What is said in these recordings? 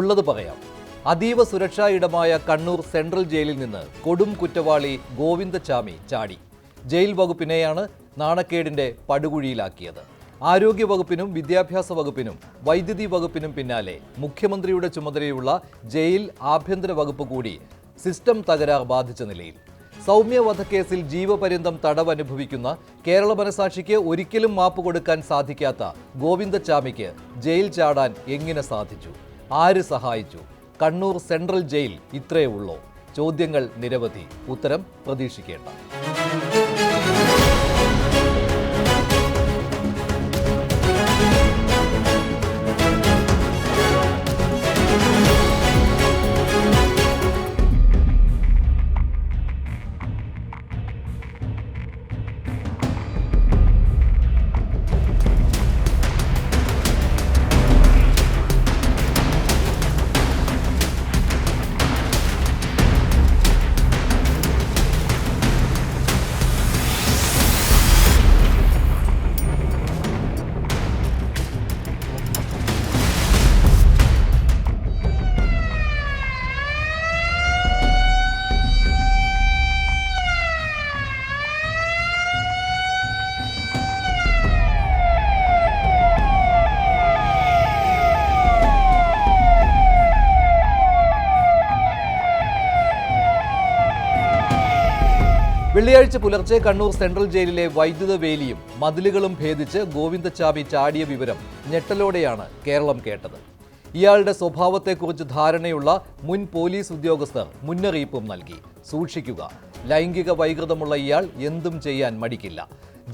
ഉള്ളത് പറയാം. അതീവ സുരക്ഷാ ഇടമായ കണ്ണൂർ സെൻട്രൽ ജയിലിൽ നിന്ന് കൊടും കുറ്റവാളി ഗോവിന്ദച്ചാമി ചാടി. ജയിൽ വകുപ്പിനെയാണ് നാണക്കേടിന്റെ പടുകുഴിയിലാക്കിയത്. ആരോഗ്യ വകുപ്പിനും വിദ്യാഭ്യാസ വകുപ്പിനും വൈദ്യുതി വകുപ്പിനും പിന്നാലെ മുഖ്യമന്ത്രിയുടെ ചുമതലയുള്ള ജയിൽ ആഭ്യന്തര വകുപ്പ് കൂടി സിസ്റ്റം തകരാർ ബാധിച്ച നിലയിൽ. സൗമ്യ വധക്കേസിൽ ജീവപര്യന്തം തടവ് അനുഭവിക്കുന്ന കേരള മനസാക്ഷിക്ക് ഒരിക്കലും മാപ്പ് കൊടുക്കാൻ സാധിക്കാത്ത ഗോവിന്ദച്ചാമിക്ക് ജയിൽ ചാടാൻ എങ്ങനെ സാധിച്ചു? ആര് സഹായിച്ചു? കണ്ണൂർ സെൻട്രൽ ജയിൽ ഇത്രയേ ഉള്ളോ? ചോദ്യങ്ങൾ നിരവധി, ഉത്തരം പ്രതീക്ഷിക്കേണ്ട. വെള്ളിയാഴ്ച പുലർച്ചെ കണ്ണൂർ സെൻട്രൽ ജയിലിലെ വൈദ്യുത വേലിയും മതിലുകളും ഭേദിച്ച് ഗോവിന്ദച്ചാമി ചാടിയ വിവരം ഞെട്ടലോടെയാണ് കേരളം കേട്ടത്. ഇയാളുടെ സ്വഭാവത്തെക്കുറിച്ച് ധാരണയുള്ള മുൻ പോലീസ് ഉദ്യോഗസ്ഥർ മുന്നറിയിപ്പും നൽകി. സൂക്ഷിക്കുക, ലൈംഗിക വൈകൃതമുള്ള ഇയാൾ എന്തും ചെയ്യാൻ മടിക്കില്ല.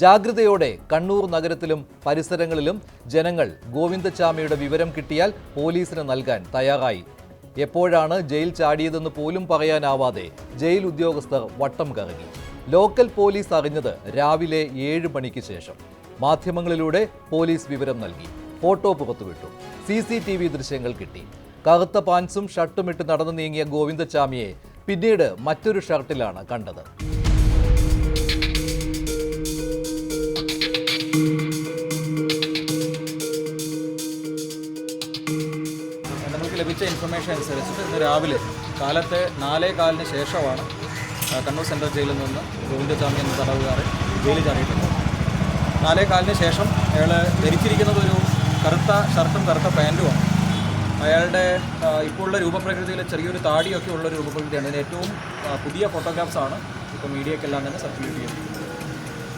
ജാഗ്രതയോടെ കണ്ണൂർ നഗരത്തിലും പരിസരങ്ങളിലും ജനങ്ങൾ ഗോവിന്ദച്ചാമിയുടെ വിവരം കിട്ടിയാൽ പോലീസിന് നൽകാൻ തയ്യാറായി. എപ്പോഴാണ് ജയിൽ ചാടിയതെന്ന് പോലും പറയാനാവാതെ ജയിൽ ഉദ്യോഗസ്ഥർ വട്ടം കറങ്ങി. ലോക്കൽ പോലീസ് അറിഞ്ഞത് രാവിലെ 7 മണിക്ക് ശേഷം. മാധ്യമങ്ങളിലൂടെ പോലീസ് വിവരം നൽകി. ഫോട്ടോ പുറത്തുവിട്ടു. CCTV ദൃശ്യങ്ങൾ കിട്ടി. കറുത്ത പാൻസും ഷർട്ടും ഇട്ട് നടന്നു നീങ്ങിയ ഗോവിന്ദച്ചാമിയെ പിന്നീട് മറ്റൊരു ഷർട്ടിലാണ് കണ്ടത്. നമുക്ക് ലഭിച്ച ഇൻഫർമേഷൻ അനുസരിച്ച് ഇന്ന് രാവിലെ കാലത്തെ 4:15 ശേഷമാണ് കണ്ണൂർ സെൻട്രൽ ജയിലിൽ നിന്ന് ഗോവിന്ദച്ചാമി എന്ന തടവുകാരൻ ജയിലിൽ ചാടിയിട്ടുണ്ട്. 4:15 ശേഷം അയാൾ ധരിച്ചിരിക്കുന്നത് ഒരു കറുത്ത ഷർട്ടും കറുത്ത പാൻറ്റുമാണ്. അയാളുടെ ഇപ്പോൾ ഉള്ള രൂപപ്രകൃതിയിൽ ചെറിയൊരു താടിയൊക്കെ ഉള്ള രൂപപ്രകൃതിയാണ്. ഇതിന് ഏറ്റവും പുതിയ ഫോട്ടോഗ്രാഫ്സാണ് ഇപ്പോൾ മീഡിയക്കെല്ലാം തന്നെ സർക്കുലേറ്റ് ചെയ്യുന്നത്.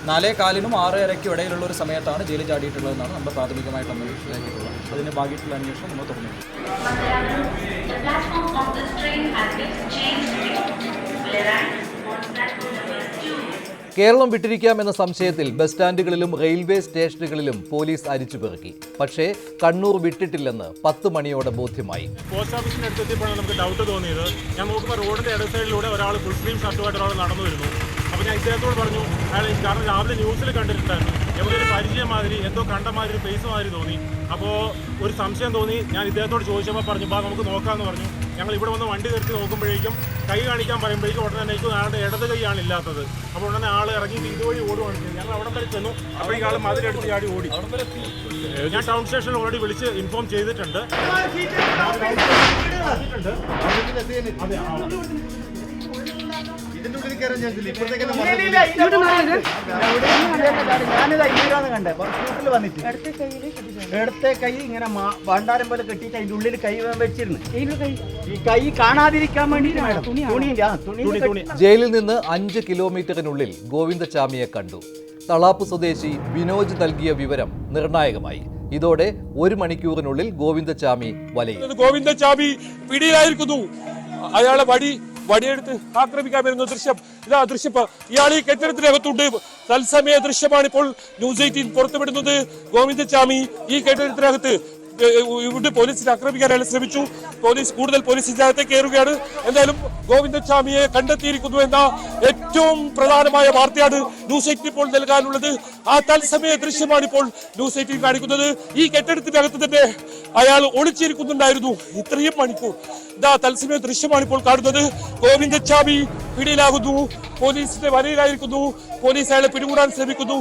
4:15-നും 6:30-ക്കും ഇടയിലുള്ള ഒരു സമയത്താണ് ജയിലിൽ ചാടിയിട്ടുള്ളതെന്നാണ് നമ്മൾ പ്രാഥമികമായിട്ട് അന്വേഷിച്ചിട്ടുള്ളത്. അതിന് ഭാഗമായിട്ടുള്ള അന്വേഷണം നമ്മൾ തുടങ്ങി. കേരളം വിട്ടിരിക്കാമെന്ന സംശയത്തിൽ ബസ് സ്റ്റാൻഡുകളിലും റെയിൽവേ സ്റ്റേഷനുകളിലും പോലീസ് അരിച്ചുപെറുക്കി. പക്ഷേ കണ്ണൂർ വിട്ടിട്ടില്ലെന്ന് 10 മണിയോടെ ബോധ്യമായി. പോസ്റ്റ് ഓഫീസിന് അടുത്തെത്തിയപ്പോഴാണ് നമുക്ക് ഡൗട്ട് തോന്നിയത്. ഞാൻ നോക്കുമ്പോൾ റോഡിന്റെ ഇട സൈഡിലൂടെ ഒരാൾ ഫുൾ സ്ലീവ് ഷർട്ടുമായിട്ട് ഒരാൾ നടന്നു വരുന്നു. അപ്പോൾ ഞാൻ ഇദ്ദേഹത്തോട് പറഞ്ഞു, അയാൾ കാരണം രാവിലെ ന്യൂസിൽ കണ്ടിട്ടുണ്ടായിരുന്നു, എവിടെ ഒരു പരിചയം മാതിരി എന്തോ കണ്ട മാതിരി ഫേസ് മാതിരി തോന്നി. അപ്പോൾ ഒരു സംശയം തോന്നി. ഞാൻ ഇദ്ദേഹത്തോട് ചോദിച്ചപ്പോൾ പറഞ്ഞു, നമുക്ക് നോക്കാമെന്ന് പറഞ്ഞു. ഞങ്ങൾ ഇവിടെ വന്ന് വണ്ടി നിർത്തി നോക്കുമ്പോഴേക്കും കൈ കാണിക്കാൻ പറയുമ്പോഴേക്കും ഉടനെ എനിക്ക് ആളുടെ ഇടത് കൈയാണ് ഇല്ലാത്തത്. അപ്പോൾ ഉടനെ ആൾ ഇറങ്ങി ഇതുവഴി ഓടുവാണ്. ഞങ്ങൾ അവിടെ വരെ ചെന്നു. അപ്പോൾ ഈ ആൾ മതിലെടുത്ത് ചാടി ഓടി. ഞാൻ ടൗൺ സ്റ്റേഷനിൽ ഓൾറെഡി വിളിച്ച് ഇൻഫോം ചെയ്തിട്ടുണ്ട്. ഇടത്തെ കൈ ഇങ്ങനെ ഭണ്ഡാരം പോലെ കെട്ടിയിട്ട് അതിന്റെ ഉള്ളിൽ കൈ വെച്ചിരുന്നു. ഈ കൈ കാണാതിരിക്കാൻ വേണ്ടി ജയിലിൽ നിന്ന് 5 കിലോമീറ്ററിനുള്ളിൽ ഗോവിന്ദച്ചാമിയെ കണ്ടു. തളാപ്പ് സ്വദേശി വിനോജ് നൽകിയ വിവരം നിർണായകമായി. ഇതോടെ 1 മണിക്കൂറിനുള്ളിൽ ഗോവിന്ദച്ചാമി വലയിൽ. ഗോവിന്ദച്ചാമി പിടിയിലായിരിക്കുന്നു. അയാളെ വടിയെടുത്ത് ആക്രമിക്കാൻ വരുന്ന ദൃശ്യം ഇതാ. ദൃശ്യം ഇയാൾ ഈ കെട്ടിടത്തിനകത്തുണ്ട്. തത്സമയ ദൃശ്യമാണ് ഇപ്പോൾ ന്യൂസ് 18 പുറത്തുവിടുന്നത്. ഗോവിന്ദച്ചാമി ഈ കെട്ടിടത്തിനകത്ത് ഇവിടെ പോലീസിനെ ആക്രമിക്കാൻ ശ്രമിച്ചു. കൂടുതൽ പോലീസ് ഇതിനകത്തേക്ക് കയറുകയാണ്. എന്തായാലും ഗോവിന്ദച്ചാമിയെ കണ്ടെത്തിയിരിക്കുന്നു എന്ന ഏറ്റവും പ്രധാനമായ വാർത്തയാണ് ന്യൂസ് 18 ഇപ്പോൾ നൽകാനുള്ളത്. ആ തത്സമയ ദൃശ്യമാണ് ഇപ്പോൾ ന്യൂസ് 18 കാണിക്കുന്നത്. ഈ കെട്ടിടത്തിനകത്ത് തന്നെ അയാൾ ഒളിച്ചിരിക്കുന്നുണ്ടായിരുന്നു ഇത്രയും മണിക്കൂർ. ഇതാ തത്സമയ ദൃശ്യമാണ് ഇപ്പോൾ കാണുന്നത്. ഗോവിന്ദച്ചാമി പിടിയിലാകുന്നു. പോലീസിന്റെ വലയിലായിരിക്കുന്നു. പോലീസ് അയാളെ പിടികൂടാൻ ശ്രമിക്കുന്നു.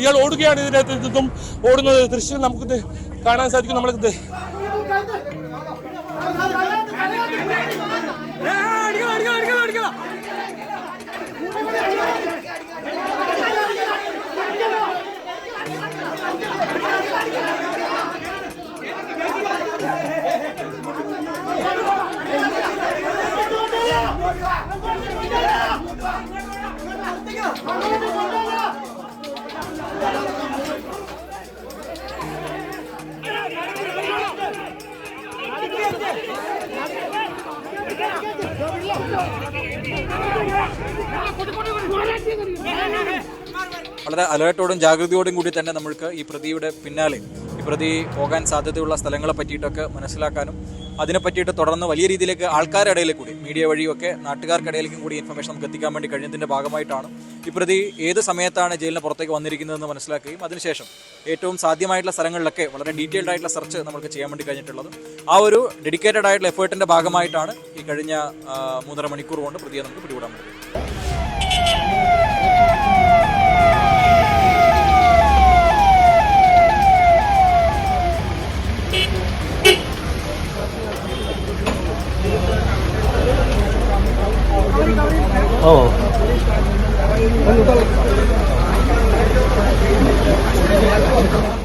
ഇയാൾ ഓടുകയാണ്. ഇതിനകത്ത് നിന്നും ഓടുന്നത് ദൃശ്യം നമുക്ക് കാണാൻ സാധിക്കും. നമ്മൾക്ക് വളരെ അലേർട്ടോടും ജാഗ്രതയോടും കൂടി തന്നെ നമ്മൾക്ക് ഈ പ്രതിയുടെ പിന്നാലെ ഈ പ്രതി പോകാൻ സാധ്യതയുള്ള സ്ഥലങ്ങളെ പറ്റിയിട്ടൊക്കെ മനസ്സിലാക്കാനും അതിനെ പറ്റിയിട്ട് തുടർന്ന് വലിയ രീതിയിലേക്ക് ആൾക്കാരുടെ ഇടയിൽ കൂടി മീഡിയ വഴിയൊക്കെ നാട്ടുകാർക്കിടയിലേക്കും കൂടി ഇൻഫർമേഷൻ നമുക്ക് എത്തിക്കാൻ വേണ്ടി കഴിഞ്ഞതിൻ്റെ ഭാഗമായിട്ടാണ് ഈ പ്രതി ഏത് സമയത്താണ് ജയിലിന് പുറത്തേക്ക് വന്നിരിക്കുന്നതെന്ന് മനസ്സിലാക്കുകയും അതിനുശേഷം ഏറ്റവും സാധ്യമായിട്ടുള്ള സ്ഥലങ്ങളിലൊക്കെ വളരെ ഡീറ്റെയിൽഡ് ആയിട്ടുള്ള സെർച്ച് നമുക്ക് ചെയ്യാൻ വേണ്ടി കഴിഞ്ഞിട്ടുള്ളത്. ആ ഒരു ഡെഡിക്കേറ്റഡ് ആയിട്ടുള്ള എഫേർട്ടിൻ്റെ ഭാഗമായിട്ടാണ് ഈ കഴിഞ്ഞ 3.5 മണിക്കൂർ കൊണ്ട് പ്രതിയെ നമുക്ക് പിടികൂടാൻ പറ്റും.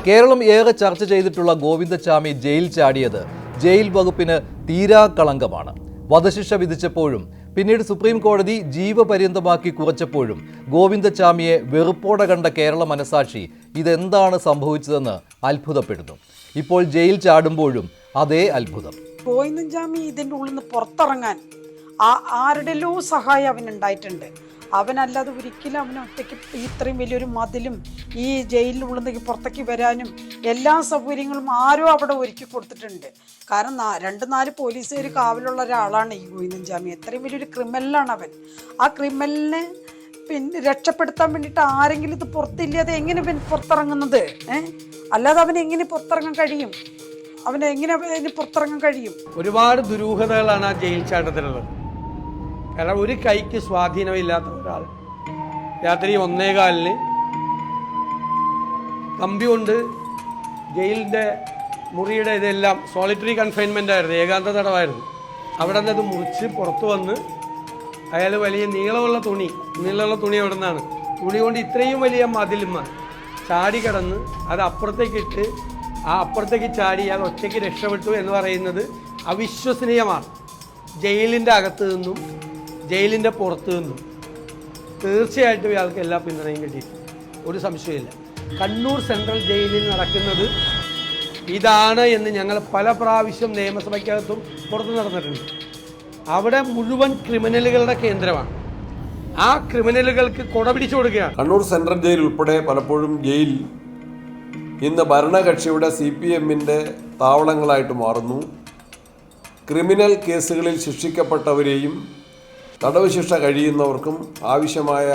കേരളം ഏറെ ചർച്ച ചെയ്തിട്ടുള്ള ഗോവിന്ദച്ചാമി ജയിൽ ചാടിയത് ജയിൽ വകുപ്പിന് തീരാക്കളങ്കമാണ്. വധശിക്ഷ വിധിച്ചപ്പോഴും പിന്നീട് സുപ്രീം കോടതി ജീവപര്യന്തമാക്കി കുറച്ചപ്പോഴും ഗോവിന്ദച്ചാമിയെ വെറുപ്പോടെ കണ്ട കേരള മനസാക്ഷി ഇതെന്താണ് സംഭവിച്ചതെന്ന് അത്ഭുതപ്പെടുന്നു. ഇപ്പോൾ ജയിൽ ചാടുമ്പോഴും അതേ അത്ഭുതം. ഗോവിന്ദച്ചാമി ഇതിൻ്റെ ഉള്ളിൽ നിന്ന് പുറത്തിറങ്ങാൻ ആരുടെല്ലോ സഹായം അവനുണ്ടായിട്ടുണ്ട്. അവനല്ലാതെ ഒരിക്കലും അവന് ഒറ്റയ്ക്ക് ഇത്രയും വലിയൊരു മതിലും ഈ ജയിലിനുള്ളിൽ പുറത്തേക്ക് വരാനും എല്ലാ സൗകര്യങ്ങളും ആരോ അവിടെ ഒരുക്കി കൊടുത്തിട്ടുണ്ട്. കാരണം 2-4 പോലീസുകാർ കാവലുള്ള ഒരാളാണ് ഈ ഗോവിന്ദച്ചാമി. എത്രയും വലിയൊരു ക്രിമിനലാണ് അവൻ. ആ ക്രിമിനലിനെ പിന്നെ രക്ഷപ്പെടുത്താൻ വേണ്ടിയിട്ട് ആരെങ്കിലും ഇത് പുറത്തില്ലാതെ എങ്ങനെ പുറത്തിറങ്ങുന്നത്? അല്ലാതെ അവന് എങ്ങനെ പുറത്തിറങ്ങാൻ കഴിയും? അവന് പുറത്തിറങ്ങാൻ കഴിയും? ഒരുപാട് ദുരൂഹതകളാണ് ആ ജയിൽ ചാട്ടത്തിലുള്ളത്. കാരണം ഒരു കൈക്ക് സ്വാധീനമില്ലാത്ത ഒരാൾ രാത്രി 1:15 കമ്പി കൊണ്ട് ജയിലിൻ്റെ മുറിയുടെ ഇതെല്ലാം സോളിറ്ററി കൺഫൈൻമെൻ്റ് ആയിരുന്നു, ഏകാന്ത തടവായിരുന്നു. അവിടെ നിന്ന് അത് മുറിച്ച് പുറത്തു വന്ന് അയാൾ വലിയ നീളമുള്ള തുണി എവിടെ നിന്നാണ് തുണി കൊണ്ട് ഇത്രയും വലിയ മതിലുമ്മ ചാടി കിടന്ന് അത് അപ്പുറത്തേക്കിട്ട് ആ അപ്പുറത്തേക്ക് ചാടി അത് ഒറ്റയ്ക്ക് രക്ഷപ്പെട്ടു എന്ന് പറയുന്നത് അവിശ്വസനീയമാണ്. ജയിലിൻ്റെ അകത്ത് നിന്നും ജയിലിൻ്റെ പുറത്തു നിന്നും തീർച്ചയായിട്ടും ഇയാൾക്ക് എല്ലാ പിന്തുണയും കിട്ടിയിട്ടുണ്ട്, ഒരു സംശയമില്ല. കണ്ണൂർ സെൻട്രൽ ജയിലിൽ നടക്കുന്നത് ഇതാണ് എന്ന് ഞങ്ങൾ പല പ്രാവശ്യം നിയമസഭയ്ക്കകത്തും പുറത്തു നടന്നിട്ടുണ്ട്. അവിടെ മുഴുവൻ ക്രിമിനലുകളുടെ കേന്ദ്രമാണ്. ആ ക്രിമിനലുകൾക്ക് കൊട പിടിച്ചു കൊടുക്കുകയാണ്. കണ്ണൂർ സെൻട്രൽ ജയിൽ ഉൾപ്പെടെ പലപ്പോഴും ജയിൽ ഇന്ന് ഭരണകക്ഷിയുടെ CPMൻ്റെ താവളങ്ങളായിട്ട് മാറുന്നു. ക്രിമിനൽ കേസുകളിൽ ശിക്ഷിക്കപ്പെട്ടവരെയും തടവ് ശിക്ഷ കഴിയുന്നവർക്കും ആവശ്യമായ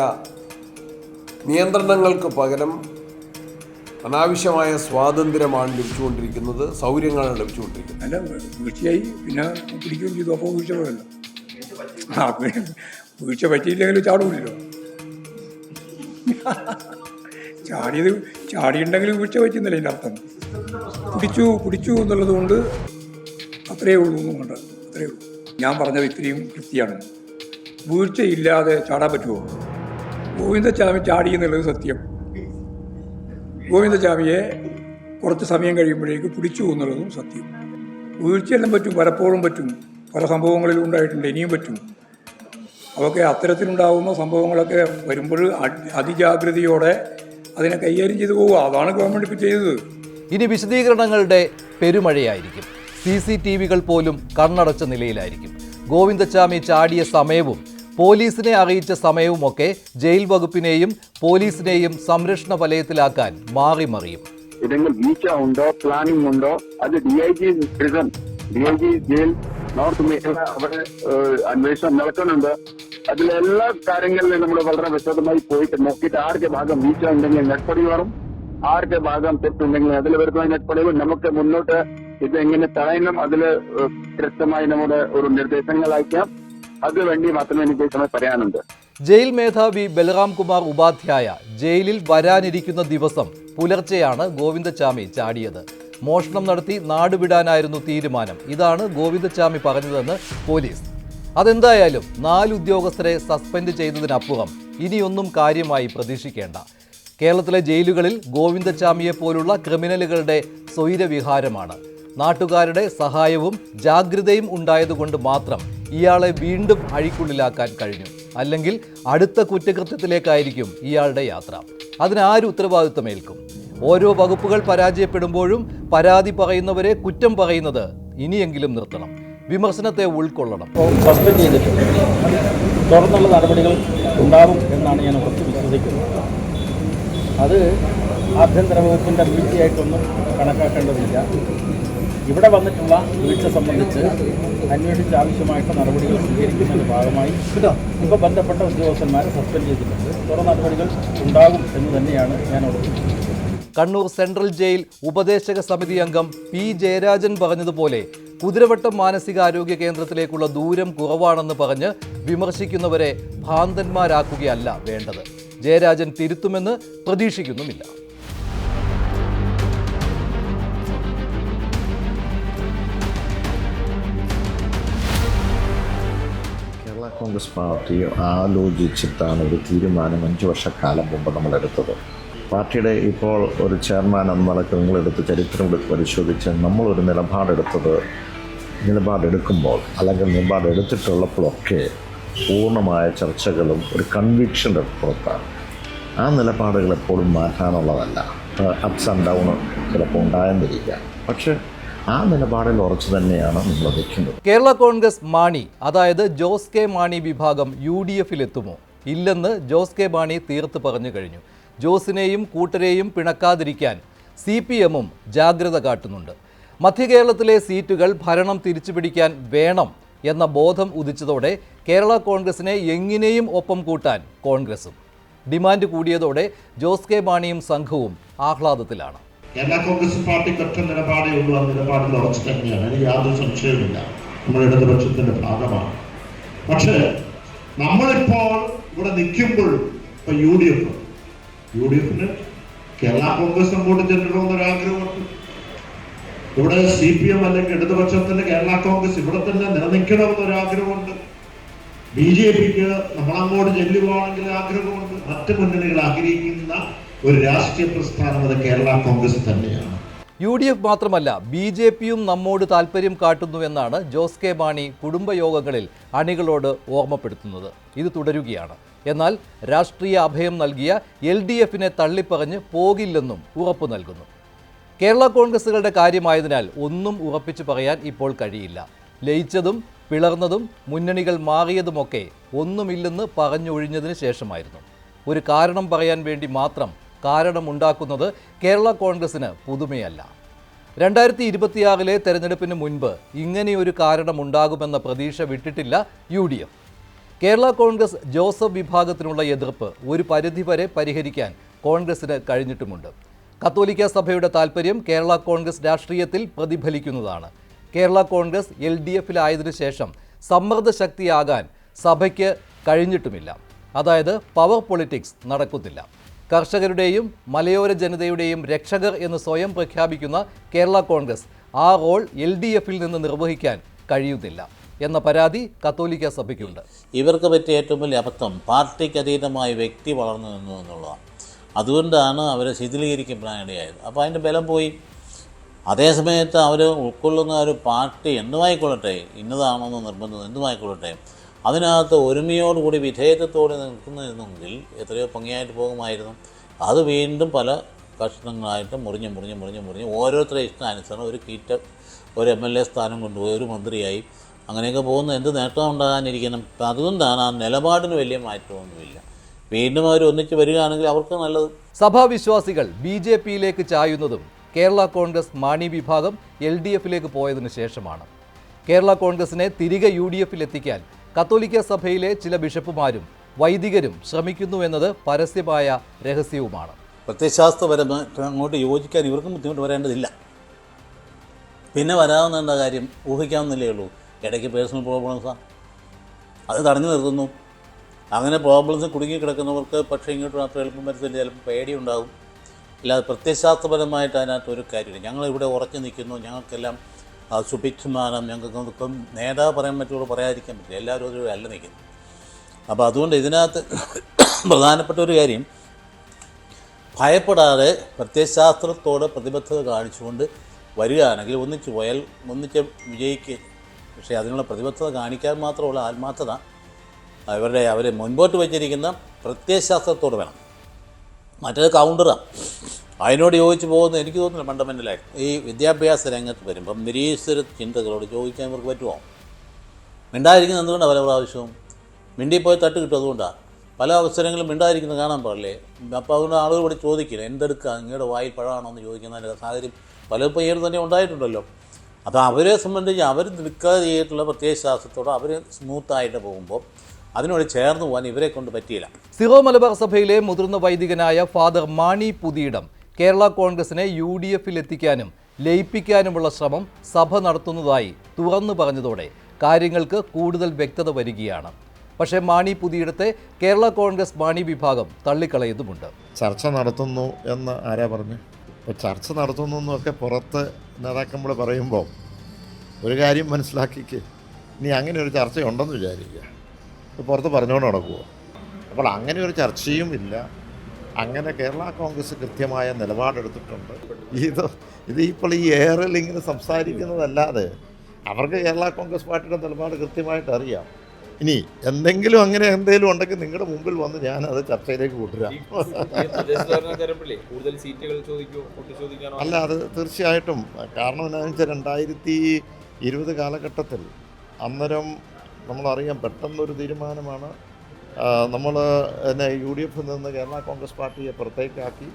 നിയന്ത്രണങ്ങൾക്ക് പകരം അനാവശ്യമായ സ്വാതന്ത്ര്യമാണ് ലഭിച്ചുകൊണ്ടിരിക്കുന്നത്, സൗകര്യങ്ങളാണ് ലഭിച്ചുകൊണ്ടിരിക്കുന്നത്. അല്ല, വീഴ്ചയായി പിന്നെ പിടിക്കുകയും ചെയ്തു. അപ്പോൾ വീഴ്ച പോയല്ലോ. വീഴ്ച പറ്റിയില്ലെങ്കിലും ചാടൂല്ലോ. ചാടിയുണ്ടെങ്കിലും വീഴ്ച പറ്റുന്നില്ല എൻ്റെ അർത്ഥം. പിടിച്ചു എന്നുള്ളത് കൊണ്ട് അത്രയേ ഉള്ളൂ എന്നുകൊണ്ട് അത്രയേ ഉള്ളൂ. ഞാൻ പറഞ്ഞത് ഇത്രയും കൃത്യമാണ്. വീഴ്ചയില്ലാതെ ചാടാൻ പറ്റുമോ? ഗോവിന്ദച്ചാമി ചാടി എന്നുള്ളത് സത്യം. ഗോവിന്ദച്ചാമിയെ കുറച്ച് സമയം കഴിയുമ്പോഴേക്ക് പിടിച്ചു എന്നുള്ളതും സത്യം. വീഴ്ചയെല്ലാം പറ്റും, പലപ്പോഴും പറ്റും, പല സംഭവങ്ങളിലും ഉണ്ടായിട്ടുണ്ട്, ഇനിയും പറ്റും. അതൊക്കെ അത്തരത്തിലുണ്ടാകുന്ന സംഭവങ്ങളൊക്കെ വരുമ്പോൾ അതിജാഗ്രതയോടെ അതിനെ കൈകാര്യം ചെയ്തു പോവുക. അതാണ് ഗവൺമെൻറ് ഇപ്പോൾ ചെയ്തത്. ഇനി വിശദീകരണങ്ങളുടെ പെരുമഴയായിരിക്കും. CCTVകൾ പോലും കണ്ണടച്ച നിലയിലായിരിക്കും. ഗോവിന്ദച്ചാമി ചാടിയ സമയവും പോലീസിനെ അറിയിച്ച സമയവുമൊക്കെ ജയിൽ വകുപ്പിനെയും പോലീസിനെയും സംരക്ഷണ വലയത്തിലാക്കാൻ മാറിമറിയും. ഇതെങ്കിലും വീഴ്ച ഉണ്ടോ, പ്ലാനിംഗ് ഉണ്ടോ, അത് DIG prison, DIG jail north മേഖല അവിടെ അന്വേഷണം നടക്കുന്നുണ്ട്. അതിലെല്ലാ കാര്യങ്ങളിലും നമ്മൾ വളരെ വ്യക്തമായി പോയിട്ട് നോക്കിയിട്ട് ആരുടെ ഭാഗം വീഴ്ച ഉണ്ടെങ്കിൽ നെട്പടി മാറും, ആരുടെ ഭാഗം തെറ്റുണ്ടെങ്കിൽ അതിൽ വരുന്ന നെട്പടിയും നമുക്ക് മുന്നോട്ട് ഇത് എങ്ങനെ തടയണം അതിൽ കൃത്യമായി നമ്മുടെ ഒരു നിർദ്ദേശങ്ങൾ അയക്കാം. അതുവേണ്ടി മാത്രമേ എനിക്ക് പറയാനുണ്ട്. ജയിൽ മേധാവി ബൽറാം കുമാർ ഉപാധ്യായ ജയിലിൽ വരാനിരിക്കുന്ന ദിവസം പുലർച്ചെയാണ് ഗോവിന്ദച്ചാമി ചാടിയത്. മോഷണം നടത്തി നാടുവിടാനായിരുന്നു തീരുമാനം. ഇതാണ് ഗോവിന്ദച്ചാമി പറഞ്ഞതെന്ന് പോലീസ്. അതെന്തായാലും 4 ഉദ്യോഗസ്ഥരെ സസ്പെൻഡ് ചെയ്തതിനപ്പുറം ഇനിയൊന്നും കാര്യമായി പ്രതീക്ഷിക്കേണ്ട. കേരളത്തിലെ ജയിലുകളിൽ ഗോവിന്ദച്ചാമിയെ പോലുള്ള ക്രിമിനലുകളുടെ സ്വൈരവിഹാരമാണ്. നാട്ടുകാരുടെ സഹായവും ജാഗ്രതയും ഉണ്ടായതുകൊണ്ട് മാത്രം ഇയാളെ വീണ്ടും അഴിക്കുള്ളിലാക്കാൻ കഴിഞ്ഞു. അല്ലെങ്കിൽ അടുത്ത കുറ്റകൃത്യത്തിലേക്കായിരിക്കും ഇയാളുടെ യാത്ര. അതിനാര് ഉത്തരവാദിത്വമേൽക്കും? ഓരോ വകുപ്പുകൾ പരാജയപ്പെടുമ്പോഴും പരാതി പറയുന്നവരെ കുറ്റം പറയുന്നത് ഇനിയെങ്കിലും നിർത്തണം. വിമർശനത്തെ ഉൾക്കൊള്ളണം. സസ്പെൻഡ് ചെയ്തിട്ടുണ്ട്. തുടർന്നുള്ള നടപടികൾ ഉണ്ടാവും എന്നാണ് ഞാൻ ഉറച്ചു വിശ്വസിക്കുന്നത്. അത് ആഭ്യന്തര വകുപ്പിൻ്റെ വീഴ്ചയായിട്ടൊന്നും കണക്കാക്കേണ്ടതില്ല. ഇവിടെ വന്നിട്ടുള്ള വീഴ്ച സംബന്ധിച്ച് അന്വേഷിച്ച് ആവശ്യമായിട്ട് നടപടികൾ സ്വീകരിക്കുന്നതിൻ്റെ ഭാഗമായി ഇപ്പോൾ ബന്ധപ്പെട്ട ഉദ്യോഗസ്ഥന്മാരെ സസ്പെൻഡ് ചെയ്തിട്ടുണ്ട്. തുടർ നടപടികൾ ഉണ്ടാകും എന്ന് തന്നെയാണ് ഞാൻ ഉറപ്പിക്കുന്നത്. കണ്ണൂർ സെൻട്രൽ ജയിൽ ഉപദേശക സമിതി അംഗം പി ജയരാജൻ പറഞ്ഞതുപോലെ കുതിരവട്ടം മാനസികാരോഗ്യ കേന്ദ്രത്തിലേക്കുള്ള ദൂരം കുറവാണെന്ന് പറഞ്ഞ് വിമർശിക്കുന്നവരെ ഭ്രാന്തന്മാരാക്കുകയല്ല വേണ്ടത്. ജയരാജൻ തിരുത്തുമെന്ന് പ്രതീക്ഷിക്കുന്നുമില്ല. കേരള കോൺഗ്രസ് പാർട്ടി ആലോചിച്ചിട്ടാണ് ഒരു തീരുമാനം 5 വർഷക്കാലം മുമ്പ് നമ്മളെടുത്തത്. പാർട്ടിയുടെ ഇപ്പോൾ ഒരു ചെയർമാൻ എന്ന നിലയ്ക്ക് നിങ്ങളെടുത്ത് ചരിത്രം പരിശോധിച്ച് നമ്മളൊരു നിലപാടെടുക്കുമ്പോൾ അല്ലെങ്കിൽ നിലപാടെടുത്തിട്ടുള്ളപ്പോഴൊക്കെ പൂർണ്ണമായ ചർച്ചകളും ഒരു കൺവിക്ഷൻ്റെ പുറത്താണ്. ആ നിലപാടുകൾ എപ്പോഴും മാറ്റാനുള്ളതല്ല. അപ്സ് ആൻഡ് ഡൗൺ ചിലപ്പോൾ ഉണ്ടായെന്നിരിക്കാം. പക്ഷേ ആ നിലപാടിൽ ഉറച്ചു തന്നെയാണ് നമ്മൾ വയ്ക്കുന്നത്. കേരള കോൺഗ്രസ് മാണി, അതായത് ജോസ് കെ മാണി വിഭാഗം UDF-ലെത്തുമോ? ഇല്ലെന്ന് ജോസ് കെ മാണി തീർത്ത് പറഞ്ഞു കഴിഞ്ഞു. ജോസിനെയും കൂട്ടരെയും പിണക്കാതിരിക്കാൻ CPM-ഉം ജാഗ്രത കാട്ടുന്നുണ്ട്. മധ്യകേരളത്തിലെ സീറ്റുകൾ ഭരണം തിരിച്ചുപിടിക്കാൻ വേണം എന്ന ബോധം ഉദിച്ചതോടെ കേരള കോൺഗ്രസിനെ എങ്ങനെയും ഒപ്പം കൂട്ടാൻ കോൺഗ്രസും. ഡിമാൻഡ് കൂടിയതോടെ ജോസ് കെ മാണിയും സംഘവും ആഹ്ലാദത്തിലാണ്. കേരള കോൺഗ്രസ് പാർട്ടിക്ക് ഒറ്റ നിലപാടേ ഉള്ളൂ. ആ നിലപാടിൽ ഉറച്ചു തന്നെയാണ്. എനിക്ക് യാതൊരു സംശയവുമില്ല. നമ്മുടെ ഇടതുപക്ഷത്തിന്റെ ഭാഗമാണ്. പക്ഷേ നമ്മളിപ്പോൾ ഇവിടെ നിൽക്കുമ്പോൾ ഇപ്പൊ UDF-ന് കേരള കോൺഗ്രസ് അങ്ങോട്ട് ചെല്ലണമെന്നൊരാഗ്രഹമുണ്ട്. ഇവിടെ CPM അല്ലെങ്കിൽ ഇടതുപക്ഷത്തിന്റെ കേരള കോൺഗ്രസ് ഇവിടെ തന്നെ നിലനിൽക്കണമെന്നൊരാഗ്രഹമുണ്ട്. BJP-ക്ക് നമ്മളങ്ങോട്ട് ചെല്ലുവാണെങ്കിൽ ആഗ്രഹമുണ്ട്. മറ്റ് മുന്നണികൾ ആഗ്രഹിക്കുന്ന ഒരു രാഷ്ട്രീയ പ്രസ്ഥാനം അത് കേരള കോൺഗ്രസ് തന്നെയാണ്. UDF മാത്രമല്ല, BJP-യും നമ്മോട് താല്പര്യം കാട്ടുന്നുവെന്നാണ് ജോസ് കെ മാണി കുടുംബയോഗങ്ങളിൽ അണികളോട് ഓർമ്മപ്പെടുത്തുന്നത്. ഇത് തുടരുകയാണ്. എന്നാൽ രാഷ്ട്രീയ അഭയം നൽകിയ LDF-നെ തള്ളിപ്പറഞ്ഞ് പോകില്ലെന്നും ഉറപ്പു നൽകുന്നു. കേരള കോൺഗ്രസുകളുടെ കാര്യമായതിനാൽ ഒന്നും ഉറപ്പിച്ചു പറയാൻ ഇപ്പോൾ കഴിയില്ല. ലയിച്ചതും പിളർന്നതും മുന്നണികൾ മാറിയതുമൊക്കെ ഒന്നുമില്ലെന്ന് പറഞ്ഞൊഴിഞ്ഞതിന് ശേഷമായിരുന്നു. ഒരു കാരണം പറയാൻ വേണ്ടി മാത്രം കാരണമുണ്ടാക്കുന്നത് കേരള കോൺഗ്രസിന് പുതുമയല്ല. 2026-ലെ തെരഞ്ഞെടുപ്പിന് മുൻപ് ഇങ്ങനെയൊരു കാരണമുണ്ടാകുമെന്ന പ്രതീക്ഷ വിട്ടിട്ടില്ല UDF. കേരള കോൺഗ്രസ് ജോസഫ് വിഭാഗത്തിനുള്ള എതിർപ്പ് ഒരു പരിധിവരെ പരിഹരിക്കാൻ കോൺഗ്രസിന് കഴിഞ്ഞിട്ടുമുണ്ട്. കത്തോലിക്ക സഭയുടെ താൽപ്പര്യം കേരള കോൺഗ്രസ് രാഷ്ട്രീയത്തിൽ പ്രതിഫലിക്കുന്നതാണ്. കേരള കോൺഗ്രസ് LDF-ലായതിനു ശേഷം സമ്മർദ്ദ ശക്തിയാകാൻ സഭയ്ക്ക് കഴിഞ്ഞിട്ടുമില്ല. അതായത് പവർ പൊളിറ്റിക്സ് നടക്കുന്നില്ല. കർഷകരുടെയും മലയോര ജനതയുടെയും രക്ഷകർ എന്ന് സ്വയം പ്രഖ്യാപിക്കുന്ന കേരള കോൺഗ്രസ് ആ റോൾ LDF-ൽ നിന്ന് നിർവഹിക്കാൻ കഴിയുന്നില്ല എന്ന പരാതി കത്തോലിക്ക സഭയ്ക്കുണ്ട്. ഇവർക്ക് പറ്റിയ ഏറ്റവും വലിയ അബദ്ധം പാർട്ടിക്ക് അതീതമായി വ്യക്തി വളർന്നു നിന്നു എന്നുള്ളതാണ്. അതുകൊണ്ടാണ് അവരെ ശിഥിലീകരിക്കപ്പെടാനിടയായത്. അപ്പോൾ അതിൻ്റെ ബലം പോയി. അതേസമയത്ത് അവർ ഉൾക്കൊള്ളുന്ന ഒരു പാർട്ടി എന്തുമായിക്കൊള്ളട്ടെ, ഇന്നതാണെന്ന് നിർബന്ധം എന്തുമായിക്കൊള്ളട്ടെ, അതിനകത്ത് ഒരുമയോടുകൂടി വിധേയത്വത്തോടെ നിൽക്കുന്നതെങ്കിൽ എത്രയോ ഭംഗിയായിട്ട് പോകുമായിരുന്നു. അത് വീണ്ടും പല കഷ്ണങ്ങളായിട്ട് മുറിഞ്ഞ് ഓരോരുത്തരുടെ ഇഷ്ടാനുസരണം ഒരു കീറ്റ ഒരു MLA സ്ഥാനം കൊണ്ടുപോയി ഒരു മന്ത്രിയായി അങ്ങനെയൊക്കെ പോകുന്ന എന്ത് നേട്ടം ഉണ്ടാകാനിരിക്കണം. അപ്പം അതുകൊണ്ടാണ് ആ നിലപാടിന് വലിയ മാറ്റമൊന്നുമില്ല. വീണ്ടും അവർ ഒന്നിച്ച് വരികയാണെങ്കിൽ അവർക്ക് നല്ലത്. സഭാവിശ്വാസികൾ BJP-യിലേക്ക് ചായുന്നതും കേരള കോൺഗ്രസ് മാണി വിഭാഗം LDF-ലേക്ക് പോയതിനു ശേഷമാണ്. കേരള കോൺഗ്രസിനെ തിരികെ UDF-ലെത്തിക്കാൻ കത്തോലിക്ക സഭയിലെ ചില ബിഷപ്പുമാരും വൈദികരും ശ്രമിക്കുന്നുവെന്നത് പരസ്യമായ രഹസ്യവുമാണ്. പ്രത്യയശാസ്ത്രപരമായിട്ട് അങ്ങോട്ട് യോജിക്കാൻ ഇവർക്കും ബുദ്ധിമുട്ട് വരേണ്ടതില്ല. പിന്നെ വരാവുന്ന കാര്യം ഊഹിക്കാവുന്നില്ലേ ഉള്ളൂ. ഇടയ്ക്ക് പേഴ്സണൽ പ്രോബ്ലംസാണ്, അത് തടഞ്ഞു നിർത്തുന്നു. അങ്ങനെ പ്രോബ്ലംസ് കുടുങ്ങി കിടക്കുന്നവർക്ക് പക്ഷേ ഇങ്ങോട്ട് മാത്രം എളുപ്പം വരത്തില്ല. ചിലപ്പോൾ പേടിയുണ്ടാകും. അല്ലാതെ പ്രത്യയശാസ്ത്രപരമായിട്ട് അതിനകത്ത് ഒരു കാര്യമില്ല. ഞങ്ങളിവിടെ ഉറച്ചു നിൽക്കുന്നു, ഞങ്ങൾക്കെല്ലാം സുഭിക്ഷമാനം, ഞങ്ങൾക്കൊന്നും നേതാവ് പറയാൻ പറ്റുള്ളൂ, പറയാതിരിക്കാൻ പറ്റില്ല, എല്ലാവരും ഒരു അല്ല നിൽക്കുന്നു. അപ്പോൾ അതുകൊണ്ട് ഇതിനകത്ത് പ്രധാനപ്പെട്ട ഒരു കാര്യം, ഭയപ്പെടാതെ പ്രത്യയശാസ്ത്രത്തോട് പ്രതിബദ്ധത കാണിച്ചുകൊണ്ട് വരികയാണെങ്കിൽ ഒന്നിച്ച് പോയാൽ ഒന്നിച്ച് വിജയിക്കുക. പക്ഷേ അതിനുള്ള പ്രതിബദ്ധത കാണിക്കാൻ മാത്രമുള്ള ആത്മാർത്ഥത അവർ മുൻപോട്ട് വെച്ചിരിക്കുന്ന പ്രത്യയശാസ്ത്രത്തോട് വേണം. മറ്റേത് കൗണ്ടറാണ്. അതിനോട് യോജിച്ച് പോകുന്നത് എനിക്ക് തോന്നുന്നില്ല ഫണ്ടമെൻ്റലായിട്ട്. ഈ വിദ്യാഭ്യാസ രംഗത്ത് വരുമ്പം നിരീശ്വര ചിന്തകളോട് ചോദിക്കാൻ ഇവർക്ക് പറ്റുമോ? മിണ്ടായിരിക്കുന്നത് എന്തുകൊണ്ടാണ് പല പ്രാവശ്യവും? മിണ്ടിപ്പോയി തട്ട് കിട്ടും. അതുകൊണ്ടാണ് പല അവസരങ്ങളും മിണ്ടായിരിക്കുന്നത് കാണാൻ പാടില്ലേ. അപ്പോൾ അതുകൊണ്ട് ആളുകളോട് ചോദിക്കില്ല, എന്തെടുക്കുക, നിങ്ങളുടെ വായിൽ പഴമാണോ എന്ന് ചോദിക്കുന്ന സാഹചര്യം പലപ്പോൾ ഈ തന്നെ ഉണ്ടായിട്ടുണ്ടല്ലോ. അപ്പോൾ അവരെ സംബന്ധിച്ച് അവർ നിൽക്കാതെ ചെയ്തിട്ടുള്ള പ്രത്യയശാസ്ത്രത്തോടെ അവർ സ്മൂത്തായിട്ട് പോകുമ്പോൾ അതിനോട് ചേർന്ന് പോകാൻ ഇവരെ കൊണ്ട് പറ്റിയില്ല. സിറോ മലബാർ സഭയിലെ മുതിർന്ന വൈദികനായ ഫാദർ മാണി പുതിയിടം കേരള കോൺഗ്രസിനെ UDF-ൽ എത്തിക്കാനും ലയിപ്പിക്കാനുമുള്ള ശ്രമം സഭ നടത്തുന്നതായി തുറന്നു പറഞ്ഞതോടെ കാര്യങ്ങൾക്ക് കൂടുതൽ വ്യക്തത വരികയാണ്. പക്ഷേ മാണി പുതിയിടത്തെ കേരള കോൺഗ്രസ് മാണി വിഭാഗം തള്ളിക്കളയുന്നുമുണ്ട്. ചർച്ച നടത്തുന്നു എന്ന് ആരാ പറഞ്ഞു? ഇപ്പോൾ ചർച്ച നടത്തുന്നു എന്നൊക്കെ പുറത്ത് നേതാക്കന്മാർ പറയുമ്പോൾ ഒരു കാര്യം മനസ്സിലാക്കിക്ക്, ഇനി അങ്ങനെ ഒരു ചർച്ചയുണ്ടെന്ന് വിചാരിക്കുക, പുറത്ത് പറഞ്ഞുകൊണ്ട് നടക്കുമോ? അപ്പോൾ അങ്ങനെ ഒരു ചർച്ചയും ഇല്ല. അങ്ങനെ കേരള കോൺഗ്രസ് കൃത്യമായ നിലപാടെടുത്തിട്ടുണ്ട്. ഇത് ഇപ്പോൾ ഈ എയറിൽ ഇങ്ങനെ സംസാരിക്കുന്നതല്ലാതെ അവർക്ക് കേരള കോൺഗ്രസ് പാർട്ടിയുടെ നിലപാട് കൃത്യമായിട്ട് അറിയാം. ഇനി എന്തെങ്കിലും അങ്ങനെ എന്തെങ്കിലും ഉണ്ടെങ്കിൽ നിങ്ങളുടെ മുമ്പിൽ വന്ന് ഞാനത് ചർച്ചയിലേക്ക് കൊണ്ടുവരാം. അല്ല, അത് തീർച്ചയായിട്ടും. കാരണം എന്താണെന്ന് വെച്ചാൽ 2020 കാലഘട്ടത്തിൽ അന്നേരം നമ്മളറിയാം പെട്ടെന്നൊരു തീരുമാനമാണ്. നമ്മൾ എന്നെ UDF-ൽ നിന്ന് കേരള കോൺഗ്രസ് പാർട്ടിയെ പുറത്തേക്കാക്കി.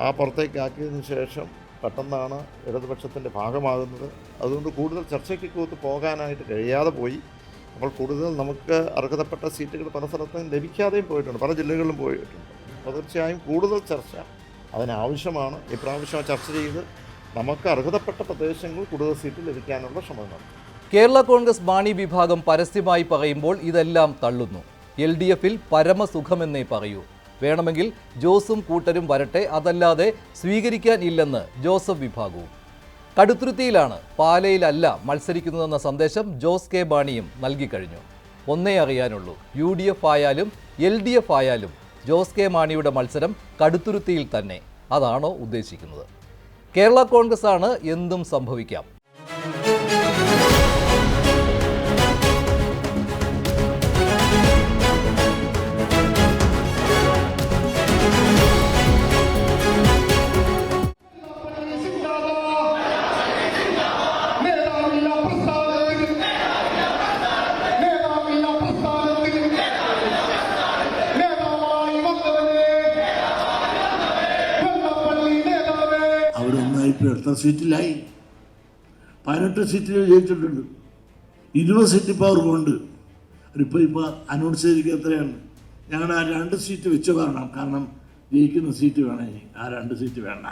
ആ പുറത്തേക്കാക്കിയതിന് ശേഷം പെട്ടെന്നാണ് ഇടതുപക്ഷത്തിൻ്റെ ഭാഗമാകുന്നത്. അതുകൊണ്ട് കൂടുതൽ ചർച്ചയ്ക്ക് പോകാനായിട്ട് കഴിയാതെ പോയി. അപ്പോൾ കൂടുതൽ നമുക്ക് അർഹതപ്പെട്ട സീറ്റുകൾ പല സ്ഥലത്തും ലഭിക്കാതെയും പോയിട്ടുണ്ട്, പല ജില്ലകളിലും പോയിട്ടുണ്ട്. അപ്പോൾ തീർച്ചയായും കൂടുതൽ ചർച്ച അതിനാവശ്യമാണ്. ഇപ്രാവശ്യം ചർച്ച ചെയ്ത് നമുക്ക് അർഹതപ്പെട്ട പ്രദേശങ്ങൾ കൂടുതൽ സീറ്റ് ലഭിക്കാനുള്ള ശ്രമം നടത്തും. കേരള കോൺഗ്രസ് മാണി വിഭാഗം പരസ്യമായി പറയുമ്പോൾ ഇതെല്ലാം തള്ളുന്നു. LDF-ൽ പരമസുഖമെന്നേ പറയൂ. വേണമെങ്കിൽ ജോസും കൂട്ടരും വരട്ടെ, അതല്ലാതെ സ്വീകരിക്കാൻ ഇല്ലെന്ന് ജോസഫ് വിഭാഗവും. കടുത്തുരുത്തിയിലാണ്, പാലയിലല്ല മത്സരിക്കുന്നതെന്ന സന്ദേശം ജോസ് കെ മാണിയും നൽകിക്കഴിഞ്ഞു. ഒന്നേ അറിയാനുള്ളൂ, UDF ആയാലും LDF ആയാലും ജോസ് കെ മാണിയുടെ മത്സരം കടുത്തുരുത്തിയിൽ തന്നെ. അതാണോ ഉദ്ദേശിക്കുന്നത്? കേരള കോൺഗ്രസ് ആണ്, എന്തും സംഭവിക്കാം. എത്ര സീറ്റിലായി? 18 സീറ്റിൽ ജയിച്ചിട്ടുണ്ട്. 20 സീറ്റ് ഇപ്പോൾ അവർക്കുണ്ട്. ഇപ്പോൾ അനൗൺസ് ചെയ്തിരിക്കുക എത്രയാണ്? ഞങ്ങളുടെ ആ 2 സീറ്റ് വെച്ച് കാരണം ജയിക്കുന്ന സീറ്റ് വേണം. ആ 2 സീറ്റ് വേണ്ട.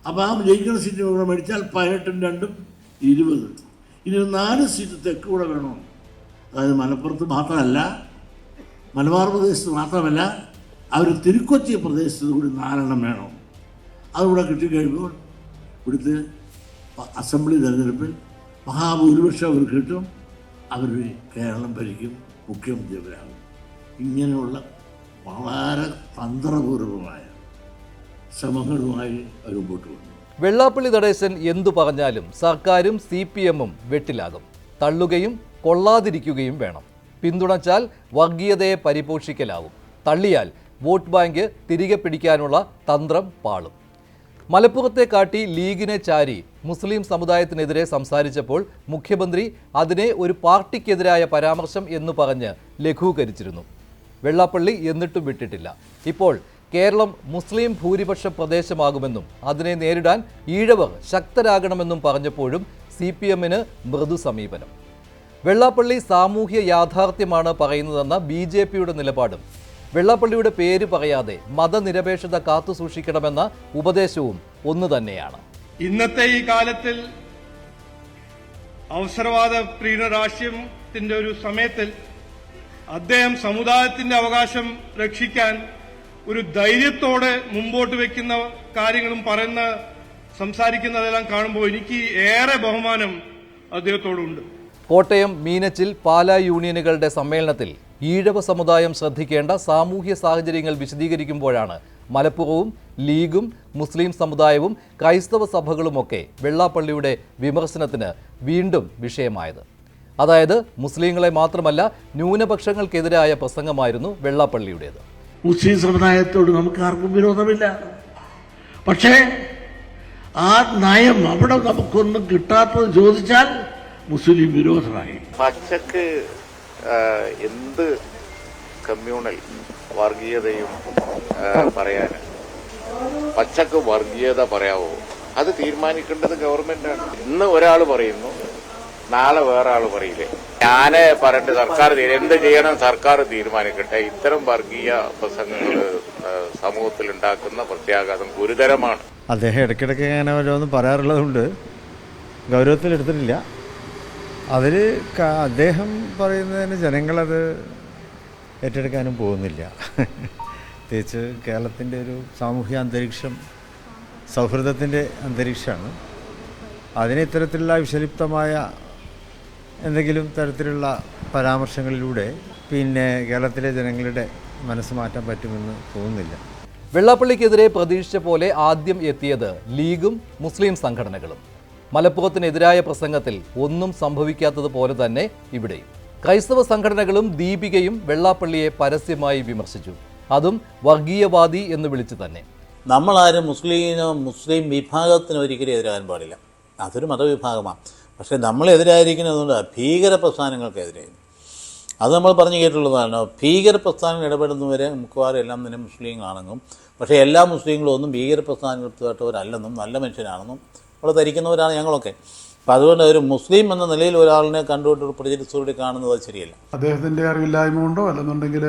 അപ്പോൾ ആ ജയിക്കുന്ന സീറ്റ് കൂടെ മേടിച്ചാൽ 18-ഉം 2-ഉം 20. ഇനി 4 സീറ്റ് തെക്ക് കൂടെ വേണം. അതായത് മലപ്പുറത്ത് മാത്രമല്ല, മലബാർ പ്രദേശത്ത് മാത്രമല്ല, അവർ തിരുക്കൊച്ചി പ്രദേശത്ത് കൂടി 4 വേണം. അതുകൂടെ കിട്ടിക്കഴിയുമ്പോൾ ഇവിടുത്തെ അസംബ്ലി തെരഞ്ഞെടുപ്പിൽ മഹാഭൂരിപക്ഷം അവർ കിട്ടും. അവർ കേരളം ഭരിക്കും, മുഖ്യമന്ത്രിയാകും. ഇങ്ങനെയുള്ള വളരെ തന്ത്രപൂർവമായ ശ്രമങ്ങളുമായി അവർ മുമ്പോട്ട് വന്നു. വെള്ളാപ്പള്ളി നടേശൻ എന്തു പറഞ്ഞാലും സർക്കാരും CPM-ഉം വെട്ടിലാകും. തള്ളുകയും കൊള്ളാതിരിക്കുകയും വേണം. പിന്തുണച്ചാൽ വർഗീയതയെ പരിപോഷിക്കലാവും. തള്ളിയാൽ വോട്ട് ബാങ്ക് തിരികെ പിടിക്കാനുള്ള തന്ത്രം പാളും. മലപ്പുറത്തെ കാട്ടി ലീഗിനെ ചാരി മുസ്ലിം സമുദായത്തിനെതിരെ സംസാരിച്ചപ്പോൾ മുഖ്യമന്ത്രി അതിനെ ഒരു പാർട്ടിക്കെതിരായ പരാമർശം എന്ന് പറഞ്ഞ് ലഘൂകരിച്ചിരുന്നു. വെള്ളാപ്പള്ളി എന്നിട്ടും വിട്ടിട്ടില്ല. ഇപ്പോൾ കേരളം മുസ്ലിം ഭൂരിപക്ഷ പ്രദേശമാകുമെന്നും അതിനെ നേരിടാൻ ഈഴവർ ശക്തരാകണമെന്നും പറഞ്ഞപ്പോഴും CPM-ന് മൃദു സമീപനം. വെള്ളാപ്പള്ളി സാമൂഹ്യ യാഥാർത്ഥ്യമാണ് പറയുന്നതെന്ന BJP-യുടെ നിലപാടും വെള്ളാപ്പള്ളിയുടെ പേര് പറയാതെ മതനിരപേക്ഷത കാത്തുസൂക്ഷിക്കണമെന്ന ഉപദേശവും ഒന്നു തന്നെയാണ്. ഇന്നത്തെ ഈ കാലത്തിൽ അവസരവാദ പ്രീണ രാഷ്ട്രീയത്തിന്റെ ഒരു സമയത്തിൽ അദ്ദേഹം സമുദായത്തിന്റെ അവകാശം രക്ഷിക്കാൻ ഒരു ധൈര്യത്തോടെ മുമ്പോട്ട് വെക്കുന്ന കാര്യങ്ങളും സംസാരിക്കുന്നതെല്ലാം കാണുമ്പോൾ എനിക്ക് ഏറെ ബഹുമാനം അദ്ദേഹത്തോടുണ്ട്. കോട്ടയം മീനച്ചിൽ പാലാ യൂണിയനുകളുടെ സമ്മേളനത്തിൽ ഈഴവ സമുദായം ശ്രദ്ധിക്കേണ്ട സാമൂഹ്യ സാഹചര്യങ്ങൾ വിശദീകരിക്കുമ്പോഴാണ് മലപ്പുറവും ലീഗും മുസ്ലിം സമുദായവും ക്രൈസ്തവ സഭകളുമൊക്കെ വെള്ളാപ്പള്ളിയുടെ വിമർശനത്തിന് വീണ്ടും വിഷയമായത്. അതായത് മുസ്ലിങ്ങളെ മാത്രമല്ല ന്യൂനപക്ഷങ്ങൾക്കെതിരായ പ്രസംഗമായിരുന്നു വെള്ളാപ്പള്ളിയുടേത്. മുസ്ലിം സമുദായത്തോട് നമുക്ക് ആർക്കും വിരോധമില്ല. പക്ഷേ ആ നയം അവിടെ നമുക്കൊന്നും കിട്ടാത്തത് ചോദിച്ചാൽ മുസ്ലിം വിരോധമായി. പച്ചക്ക് എന്ത് കമ്മ്യൂണൽ വർഗീയതയും പറയാൻ പച്ചക്ക് വർഗീയത പറയാവോ? അത് തീരുമാനിക്കേണ്ടത് ഗവൺമെന്റാണ്. ഇന്ന് ഒരാൾ പറയുന്നു, നാളെ വേറെ ആൾ പറയില്ലേ? ഞാന് പറഞ്ഞിട്ട് സർക്കാർ എന്ത് ചെയ്യണം സർക്കാർ തീരുമാനിക്കട്ടെ. ഇത്തരം വർഗീയ പ്രസംഗങ്ങൾ സമൂഹത്തിൽ ഉണ്ടാക്കുന്ന പ്രത്യാഘാതം ഗുരുതരമാണ്. അദ്ദേഹം ഇടയ്ക്കിടയ്ക്ക് അങ്ങനെ ഓരോന്നും പറയാറുള്ളതുകൊണ്ട് ഗൗരവത്തിലെടുത്തിട്ടില്ല. അതിൽ അദ്ദേഹം പറയുന്നതിന് ജനങ്ങളത് ഏറ്റെടുക്കാനും പോകുന്നില്ല. പ്രത്യേകിച്ച് കേരളത്തിൻ്റെ ഒരു സാമൂഹ്യ അന്തരീക്ഷം സൗഹൃദത്തിൻ്റെ അന്തരീക്ഷമാണ്. അതിന് ഇത്തരത്തിലുള്ള വിഷലിപ്തമായ എന്തെങ്കിലും തരത്തിലുള്ള പരാമർശങ്ങളിലൂടെ കേരളത്തിലെ ജനങ്ങളുടെ മനസ്സ് മാറ്റാൻ പറ്റുമെന്ന് തോന്നുന്നില്ല. വെള്ളാപ്പള്ളിക്കെതിരെ പ്രതീക്ഷിച്ച പോലെ ആദ്യം എത്തിയത് ലീഗും മുസ്ലിം സംഘടനകളും. മലപ്പുറത്തിനെതിരായ പ്രസംഗത്തിൽ ഒന്നും സംഭവിക്കാത്തതുപോലെ തന്നെ ഇവിടെയും ക്രൈസ്തവ സംഘടനകളും ദീപികയും വെള്ളാപ്പള്ളിയെ പരസ്യമായി വിമർശിച്ചു. അതും വർഗീയവാദി എന്ന് വിളിച്ചു തന്നെ. നമ്മളാരും മുസ്ലിം വിഭാഗത്തിന് ഒരിക്കലും എതിരാകാൻ പാടില്ല. അതൊരു മതവിഭാഗമാണ്. പക്ഷേ നമ്മളെതിരായിരിക്കുന്നതുകൊണ്ട് ഭീകര പ്രസ്ഥാനങ്ങൾക്കെതിരെ അത് നമ്മൾ പറഞ്ഞു കേട്ടുള്ളതാണ്. ഭീകര പ്രസ്ഥാനങ്ങൾ ഇടപെടുന്നവരെ മിക്കവാറും എല്ലാം തന്നെ മുസ്ലിങ്ങളാണെന്നും പക്ഷേ എല്ലാ മുസ്ലിങ്ങളും ഒന്നും ഭീകര പ്രസ്ഥാനങ്ങൾപ്പെട്ടവരല്ലെന്നും നല്ല മനുഷ്യരാണെന്നും നമ്മൾ ധരിക്കുന്നവരാണ് ഞങ്ങളൊക്കെ. അപ്പം അതുകൊണ്ട് ഒരു മുസ്ലിം എന്ന നിലയിൽ ഒരാളിനെ കണ്ടുകൊണ്ടൊരു പ്രചരിച്ചോടെ കാണുന്നത് ശരിയല്ല. അദ്ദേഹത്തിൻ്റെ അറിവില്ലായ്മ കൊണ്ടോ അല്ലെന്നുണ്ടെങ്കിൽ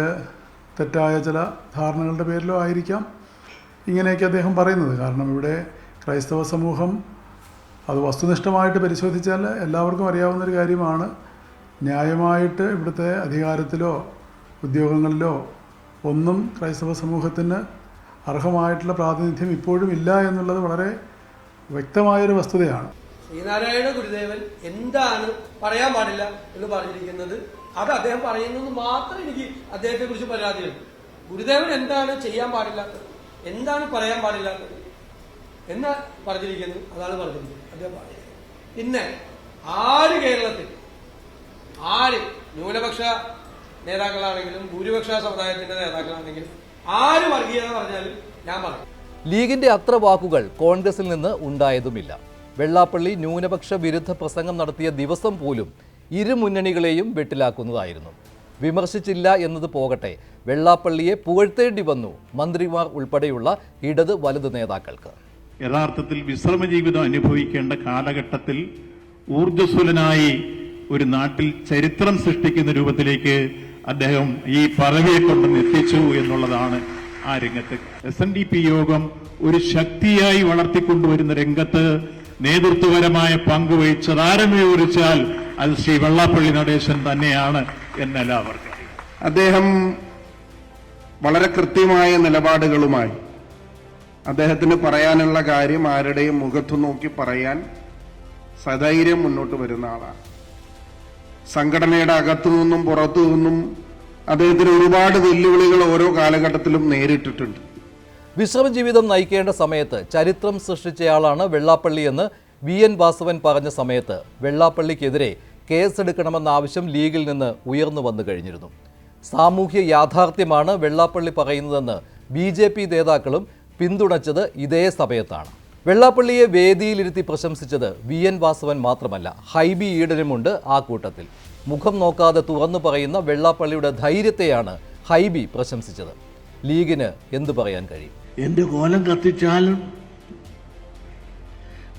തെറ്റായ ചില ധാരണകളുടെ പേരിലോ ആയിരിക്കാം ഇങ്ങനെയൊക്കെ അദ്ദേഹം പറയുന്നത്. കാരണം ഇവിടെ ക്രൈസ്തവ സമൂഹം അത് വസ്തുനിഷ്ഠമായിട്ട് പരിശോധിച്ചാൽ എല്ലാവർക്കും അറിയാവുന്നൊരു കാര്യമാണ്. ന്യായമായിട്ട് ഇവിടുത്തെ അധികാരത്തിലോ ഉദ്യോഗങ്ങളിലോ ഒന്നും ക്രൈസ്തവ സമൂഹത്തിന് അർഹമായിട്ടുള്ള പ്രാതിനിധ്യം ഇപ്പോഴും ഇല്ല എന്നുള്ളത് വളരെ വ്യക്തമായൊരു വസ്തുതയാണ്. ശ്രീനാരായണ ഗുരുദേവൻ എന്താണ് പറയാൻ പാടില്ല എന്ന് പറഞ്ഞിരിക്കുന്നത് അത് അദ്ദേഹം പറയുന്നത് മാത്രം എനിക്ക് അദ്ദേഹത്തെക്കുറിച്ച് പരാതിയുണ്ട്. ഗുരുദേവൻ എന്താണ് ചെയ്യാൻ പാടില്ലാത്തത്, എന്താണ് പറയാൻ പാടില്ലാത്തത് എന്ന് പറഞ്ഞിരിക്കുന്നു, അതാണ് പറഞ്ഞിരിക്കുന്നത് അദ്ദേഹം പറഞ്ഞിരിക്കുന്നത്. പിന്നെ കേരളത്തിൽ ന്യൂനപക്ഷ നേതാക്കളാണെങ്കിലും ഭൂരിപക്ഷ സമുദായത്തിന്റെ നേതാക്കളാണെങ്കിലും വർഗീയത പറഞ്ഞാലും ഞാൻ പറയും. ലീഗിന്റെ അത്ര വാക്കുകൾ കോൺഗ്രസിൽ നിന്ന് ഉണ്ടായതുമില്ല. വെള്ളാപ്പള്ളി ന്യൂനപക്ഷ വിരുദ്ധ പ്രസംഗം നടത്തിയ ദിവസം പോലും ഇരു മുന്നണികളെയും വെട്ടിലാക്കുന്നതായിരുന്നു. വിമർശിച്ചില്ല എന്നത് പോകട്ടെ, വെള്ളാപ്പള്ളിയെ പുകഴ്ത്തേണ്ടി വന്നു മന്ത്രിമാർ ഉൾപ്പെടെയുള്ള ഇടത് വലത് നേതാക്കൾക്ക്. യഥാർത്ഥത്തിൽ വിശ്രമ ജീവിതം അനുഭവിക്കേണ്ട കാലഘട്ടത്തിൽ ഊർജ്ജസ്വലനായി ഒരു നാട്ടിൽ ചരിത്രം സൃഷ്ടിക്കുന്ന രൂപത്തിലേക്ക് അദ്ദേഹം ഈ പദവിയെ കൊണ്ടുവന്ന് എത്തിച്ചു എന്നുള്ളതാണ് ആ രംഗത്ത്. SNDP യോഗം ഒരു ശക്തിയായി വളർത്തിക്കൊണ്ടുവരുന്ന രംഗത്ത് നേതൃത്വപരമായ പങ്കുവഹിച്ചത് ആരെന്ന് ചോദിച്ചാൽ അത് ശ്രീ വെള്ളാപ്പള്ളി നടേശൻ തന്നെയാണ് എന്നെല്ലാവർക്കും അറിയാം. അദ്ദേഹം വളരെ കൃത്യമായ നിലപാടുകളുമായി അദ്ദേഹത്തിന് പറയാനുള്ള കാര്യം ആരുടെയും മുഖത്തു നോക്കി പറയാൻ സധൈര്യം മുന്നോട്ട് വരുന്ന ആളാണ്. സംഘടനയുടെ അകത്തു നിന്നും പുറത്തു നിന്നും അദ്ദേഹത്തിന് ഒരുപാട് വെല്ലുവിളികൾ ഓരോ കാലഘട്ടത്തിലും നേരിട്ടിട്ടുണ്ട്. വിശ്രമജീവിതം നയിക്കേണ്ട സമയത്ത് ചരിത്രം സൃഷ്ടിച്ചയാളാണ് വെള്ളാപ്പള്ളി എന്ന് VN വാസവൻ പറഞ്ഞ സമയത്ത് വെള്ളാപ്പള്ളിക്കെതിരെ കേസെടുക്കണമെന്ന ആവശ്യം ലീഗിൽ നിന്ന് ഉയർന്നു വന്നു കഴിഞ്ഞിരുന്നു. സാമൂഹ്യ യാഥാർത്ഥ്യമാണ് വെള്ളാപ്പള്ളി പറയുന്നതെന്ന് BJP നേതാക്കളും പിന്തുണച്ചത് ഇതേ സമയത്താണ്. വെള്ളാപ്പള്ളിയെ വേദിയിലിരുത്തി പ്രശംസിച്ചത് VN വാസവൻ മാത്രമല്ല, ഹൈബി ഈഡനുമുണ്ട് ആ കൂട്ടത്തിൽ. മുഖം നോക്കാതെ തുറന്നു പറയുന്ന വെള്ളാപ്പള്ളിയുടെ ധൈര്യത്തെയാണ് ഹൈബി പ്രശംസിച്ചത്. ലീഗിന് എന്തു പറയാൻ കഴിയും? എന്റെ കോലം കത്തിച്ചാലും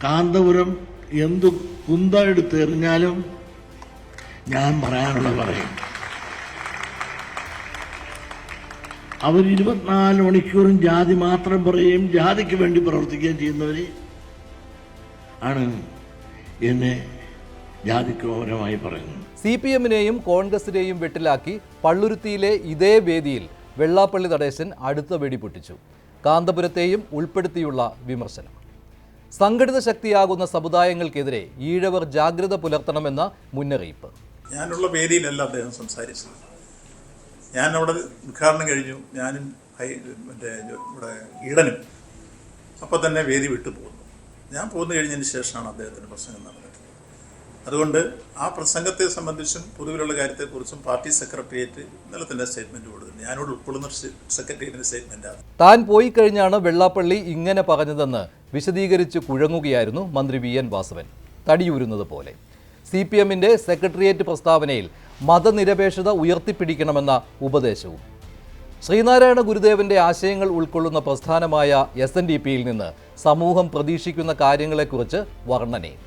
കാന്തപുരം എന്തു കുന്ത എടുത്തെറിഞ്ഞാലും ഞാൻ പറയാനുള്ള പറയും. അവർ 24 മണിക്കൂറും ജാതി മാത്രം പറയുകയും ജാതിക്ക് വേണ്ടി പ്രവർത്തിക്കുകയും ചെയ്യുന്നവര് ആണ് എന്നെ ജാതിക്രോപരമായി പറയുന്നത്. CPM-നെയും കോൺഗ്രസിനെയും വെട്ടിലാക്കി പള്ളുരുത്തിയിലെ ഇതേ വേദിയിൽ വെള്ളാപ്പള്ളി നടേശൻ അടുത്ത വെടി പൊട്ടിച്ചു. കാന്തപുരത്തെയും ഉൾപ്പെടുത്തിയുള്ള വിമർശനം. സംഘടിത ശക്തിയാകുന്ന സമുദായങ്ങൾക്കെതിരെ ഈഴവർ ജാഗ്രത പുലർത്തണമെന്ന മുന്നറിയിപ്പ്. ഞാനുള്ള വേദിയിലല്ല അദ്ദേഹം സംസാരിച്ചത്. ഞാൻ അവിടെ ഉദ്ഘാടനം കഴിഞ്ഞു, ഞാനും ഇവിടെ ഈടനും അപ്പം തന്നെ വേദി വിട്ടു പോകുന്നു. ഞാൻ പോന്നു കഴിഞ്ഞതിന് ശേഷമാണ് അദ്ദേഹത്തിൻ്റെ പ്രസംഗം നടന്നത്. അതുകൊണ്ട് ആ പ്രസംഗത്തെ സംബന്ധിച്ചും പൊതുവിലുള്ള കാര്യത്തെക്കുറിച്ചും പാർട്ടി സെക്രട്ടേറിയറ്റ് ഇന്നലെ തന്നെ സ്റ്റേറ്റ്മെന്റ് കൊടുത്തു. ഞാനോട് ഉൾക്കൊള്ളുന്ന സെക്രട്ടേറിയറ്റിന്റെ സ്റ്റേറ്റ്മെന്റാണ്. താൻ പോയി കഴിഞ്ഞാണ് വെള്ളാപ്പള്ളി ഇങ്ങനെ പറഞ്ഞതെന്ന് വിശദീകരിച്ച് കുഴങ്ങുകയായിരുന്നു മന്ത്രി VN വാസവൻ, തടിയൂരുന്നത് പോലെ. CPMന്റെ സെക്രട്ടേറിയറ്റ് പ്രസ്താവനയിൽ മതനിരപേക്ഷത ഉയർത്തിപ്പിടിക്കണമെന്ന ഉപദേശവും. ശ്രീനാരായണ ഗുരുദേവന്റെ ആശയങ്ങൾ ഉൾക്കൊള്ളുന്ന പ്രസ്ഥാനമായ SNDPയിൽ നിന്ന് സമൂഹം പ്രതീക്ഷിക്കുന്ന കാര്യങ്ങളെക്കുറിച്ച് വർണ്ണനയും.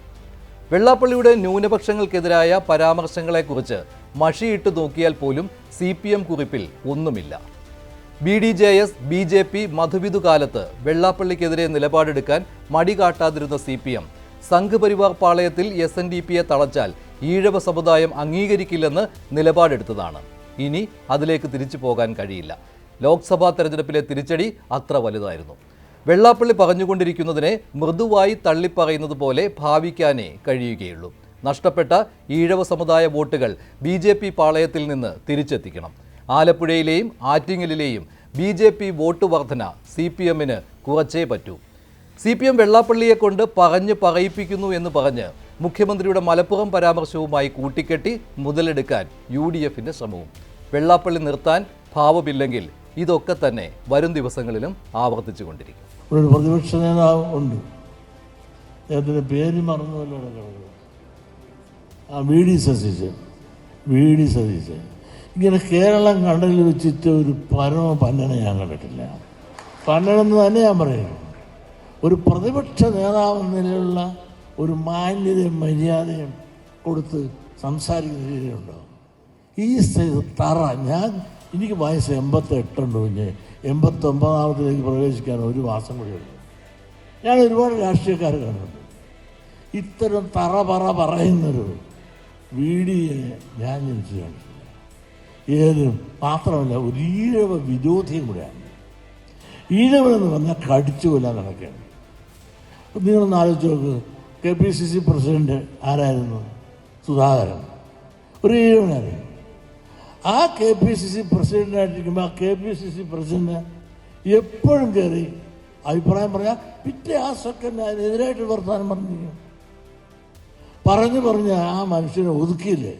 വെള്ളാപ്പള്ളിയുടെ ന്യൂനപക്ഷങ്ങൾക്കെതിരായ പരാമർശങ്ങളെക്കുറിച്ച് മഷിയിട്ട് നോക്കിയാൽ പോലും CPM കുറിപ്പിൽ ഒന്നുമില്ല. BDJS BJP മധുവിധു കാലത്ത് വെള്ളാപ്പള്ളിക്കെതിരെ നിലപാടെടുക്കാൻ മടി കാട്ടാതിരുന്ന CPM സംഘപരിവാർ പാളയത്തിൽ SNDPയെ തളച്ചാൽ ഈഴവ സമുദായം അംഗീകരിക്കില്ലെന്ന് നിലപാടെടുത്തതാണ്. ഇനി അതിലേക്ക് തിരിച്ചു പോകാൻ കഴിയില്ല. ലോക്സഭാ തെരഞ്ഞെടുപ്പിലെ തിരിച്ചടി അത്ര വലുതായിരുന്നു. വെള്ളാപ്പള്ളി പറഞ്ഞുകൊണ്ടിരിക്കുന്നതിനെ മൃദുവായി തള്ളിപ്പറയുന്നത് പോലെ ഭാവിക്കാനേ കഴിയുകയുള്ളൂ. നഷ്ടപ്പെട്ട ഈഴവ സമുദായ വോട്ടുകൾ BJP പാളയത്തിൽ നിന്ന് തിരിച്ചെത്തിക്കണം. ആലപ്പുഴയിലെയും ആറ്റിങ്ങലിലെയും BJP വോട്ട് വർധന CPMന് കുറച്ചേ പറ്റൂ. CPM വെള്ളാപ്പള്ളിയെ കൊണ്ട് പറഞ്ഞു പറയിപ്പിക്കുന്നു എന്ന് പറഞ്ഞ് മുഖ്യമന്ത്രിയുടെ മലപ്പുറം പരാമർശവുമായി കൂട്ടിക്കെട്ടി മുതലെടുക്കാൻ UDFന്റെ ശ്രമവും. വെള്ളാപ്പള്ളി നിർത്താൻ ഭാവമില്ലെങ്കിൽ ഇതൊക്കെ തന്നെ വരും ദിവസങ്ങളിലും ആവർത്തിച്ചു കൊണ്ടിരിക്കും. ഒരു പ്രതിപക്ഷ നേതാവ് ഉണ്ട്, അദ്ദേഹത്തിൻ്റെ പേര് മറന്നുവല്ലോ കിടക്കുന്നത്, VD സതീശൻ. ഇങ്ങനെ കേരളം കണ്ടതിൽ വെച്ചിട്ട് ഒരു പരമ പന്നനെ ഞാൻ കണ്ടിട്ടില്ല. പന്നനെന്ന് തന്നെ ഞാൻ പറയുന്നു. ഒരു പ്രതിപക്ഷ നേതാവെന്ന നിലയിലുള്ള ഒരു മാന്യതയും മര്യാദയും കൊടുത്ത് സംസാരിക്കുന്ന രീതിയുണ്ടോ? ഈ തറ എനിക്ക് വയസ്സ് 88 ഉണ്ട്. പിന്നെ 89ാമത്തിലേക്ക് പ്രവേശിക്കാൻ ഒരു മാസം കൂടിയുള്ളൂ. ഞാൻ ഒരുപാട് രാഷ്ട്രീയക്കാർ കണ്ടിട്ടുണ്ട്. ഇത്തരം തറ പറയുന്നൊരു വീഡിയോ ഞാൻ ജനിച്ചു കണ്ടിട്ടില്ല. ഏതും മാത്രമല്ല, ഒരു ഈഴവ വിരോധിയും കൂടെയാണ്. ഈഴവനെന്ന് പറഞ്ഞാൽ കടിച്ചു കൊല്ലാൻ നടക്കുകയാണ്. നിങ്ങളൊന്ന് ആലോചിച്ച് നോക്ക്, KPCC പ്രസിഡന്റ് ആരായിരുന്നു? സുധാകരൻ, ഒരു ഈഴവനായിരുന്നു. ആ KPCC പ്രസിഡന്റായിട്ടിരിക്കുമ്പോൾ ആ KPCC പ്രസിഡന്റ് എപ്പോഴും കയറി അഭിപ്രായം പറയാം. പിറ്റേ ആ സെക്കൻഡ് അതിനെതിരായിട്ട് വർത്താനം പറഞ്ഞിരിക്കും. പറഞ്ഞ് ആ മനുഷ്യനെ ഒതുക്കിയില്ലേ?